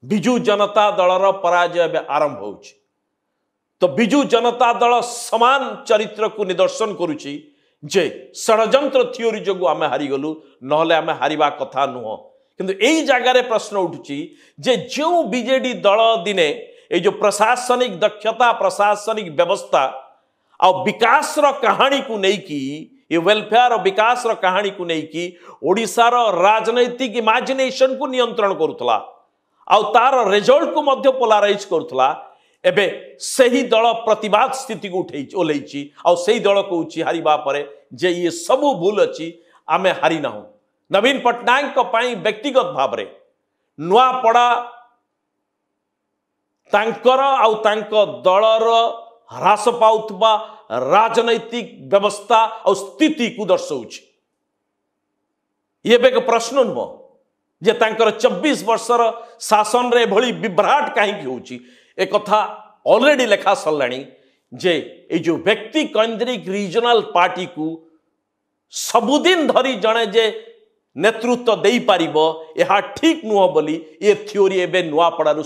विजु जनता दलर पराजय आरंभ हो तो विजु जनता दल समान चरित्र को निदर्शन करुच्ची जे षड्यंत्र थियोरी जो आम हारीगलु नहले आम हारिबा कथा नुह किंतु यही जगार प्रश्न उठुची जे जो बीजेडी दल दिने ये जो प्रशासनिक दक्षता प्रशासनिक व्यवस्था आ विकास कहानी को लेकिन ये वेलफेयर और विकास कहानी को लेकिन ओडिशार राजनैतिक इमेजिनेशन को नियंत्रण करुला आ तार रिजल्ट को मध्य पोलाराइज करुला एबे सही दल प्रतिवाद स्थिति को उठे ओल्लैची आ सही दल कहूँ हारिबा परे जे ये सबू भूल अच्छी आमे हारी ना नवीन पट्टनायक व्यक्तिगत भाव में नुआपड़ा तांकर आउ तांको दलर ह्रास पाउथबा राजनैतिक व्यवस्था और स्थिति को दर्शाऊँ ये एक प्रश्न नुह जे तांकर 24 वर्षर शासन रे भली विभ्राट कहीं होची एक कथा ऑलरेडी लेखा सरलाणी जे ये जो व्यक्ति केंद्रिक रीजनल पार्टी को सबुदिन धरी जड़े जे नेतृत्व दे पारिबो यह ठीक नुह बोली ये थियोरी एबे नुआपड़ारू